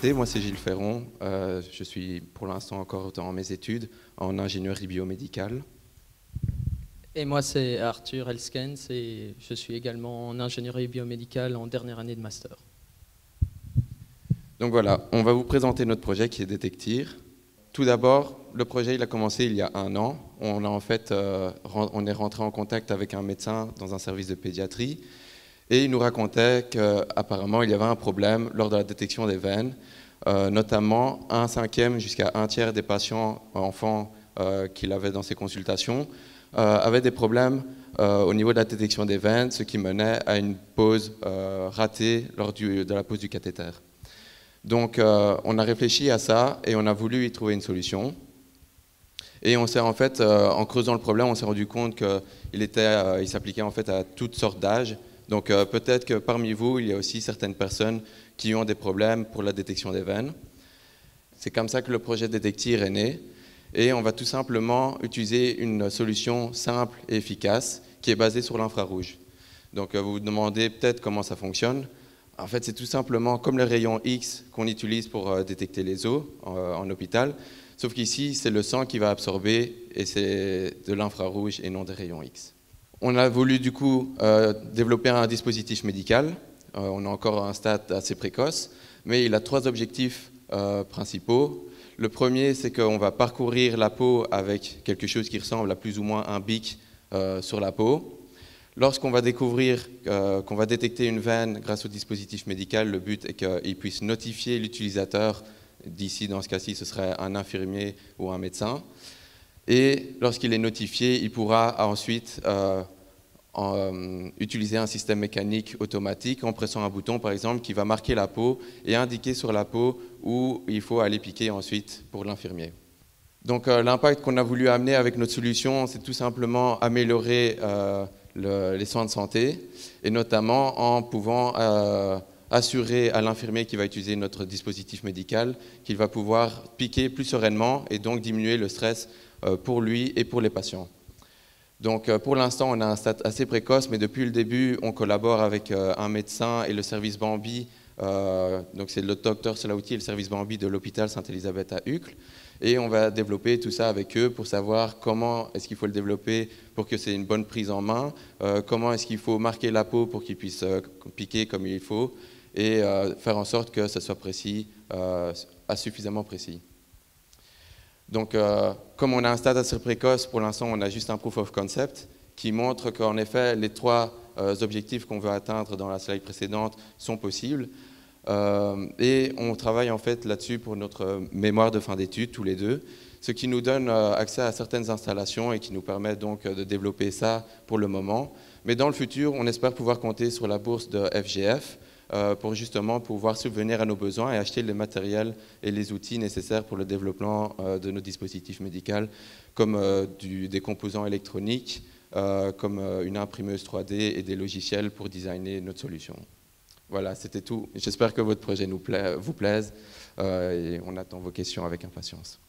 Moi, c'est Gilles Ferron. Je suis pour l'instant encore dans mes études en ingénierie biomédicale. Et moi, c'est Arthur Elskens et je suis également en ingénierie biomédicale en dernière année de master. Donc voilà, on va vous présenter notre projet qui est Détectir. Tout d'abord, le projet il a commencé il y a 1 an. On est rentré en contact avec un médecin dans un service de pédiatrie et il nous racontait qu'apparemment il y avait un problème lors de la détection des veines, notamment 1/5 jusqu'à 1/3 des patients enfants qu'il avait dans ses consultations avaient des problèmes au niveau de la détection des veines, ce qui menait à une pose ratée lors de la pose du cathéter. Donc on a réfléchi à ça et on a voulu y trouver une solution. Et on s'est en fait, en creusant le problème, on s'est rendu compte qu'il s'appliquait en fait à toutes sortes d'âges. Donc peut-être que parmi vous, il y a aussi certaines personnes qui ont des problèmes pour la détection des veines. C'est comme ça que le projet Détectir est né. Et on va tout simplement utiliser une solution simple et efficace qui est basée sur l'infrarouge. Donc vous vous demandez peut-être comment ça fonctionne. En fait, c'est tout simplement comme le rayon X qu'on utilise pour détecter les os en hôpital, sauf qu'ici, c'est le sang qui va absorber et c'est de l'infrarouge et non des rayons X. On a voulu du coup développer un dispositif médical. On est encore à un stade assez précoce, mais il a 3 objectifs principaux. Le premier, c'est qu'on va parcourir la peau avec quelque chose qui ressemble à plus ou moins un bic sur la peau. Lorsqu'on va découvrir qu'on va détecter une veine grâce au dispositif médical, le but est qu'il puisse notifier l'utilisateur. D'ici, dans ce cas-ci, ce serait un infirmier ou un médecin. Et lorsqu'il est notifié, il pourra ensuite utiliser un système mécanique automatique en pressant un bouton, par exemple, qui va marquer la peau et indiquer sur la peau où il faut aller piquer ensuite pour l'infirmier. Donc l'impact qu'on a voulu amener avec notre solution, c'est tout simplement améliorer les soins de santé, et notamment en pouvant assurer à l'infirmier qui va utiliser notre dispositif médical qu'il va pouvoir piquer plus sereinement et donc diminuer le stress pour lui et pour les patients. Donc pour l'instant, on a un stade assez précoce, mais depuis le début, on collabore avec un médecin et le service Bambi. Donc c'est le docteur Selauti et le service Bambi de l'hôpital Sainte-Élisabeth à Uccle. Et on va développer tout ça avec eux pour savoir comment est-ce qu'il faut le développer pour que c'est une bonne prise en main, comment est-ce qu'il faut marquer la peau pour qu'il puisse piquer comme il faut, et faire en sorte que ce soit précis, suffisamment précis. Donc, comme on a un stade assez précoce, pour l'instant, on a juste un proof of concept qui montre qu'en effet, les 3 objectifs qu'on veut atteindre dans la slide précédente sont possibles. Et on travaille en fait là-dessus pour notre mémoire de fin d'études, tous les deux, ce qui nous donne accès à certaines installations et qui nous permet donc de développer ça pour le moment. Mais dans le futur, on espère pouvoir compter sur la bourse de FGF pour justement pouvoir subvenir à nos besoins et acheter le matériel et les outils nécessaires pour le développement de nos dispositifs médicaux, comme des composants électroniques, comme une imprimeuse 3D et des logiciels pour designer notre solution. Voilà, c'était tout. J'espère que votre projet vous plaise et on attend vos questions avec impatience.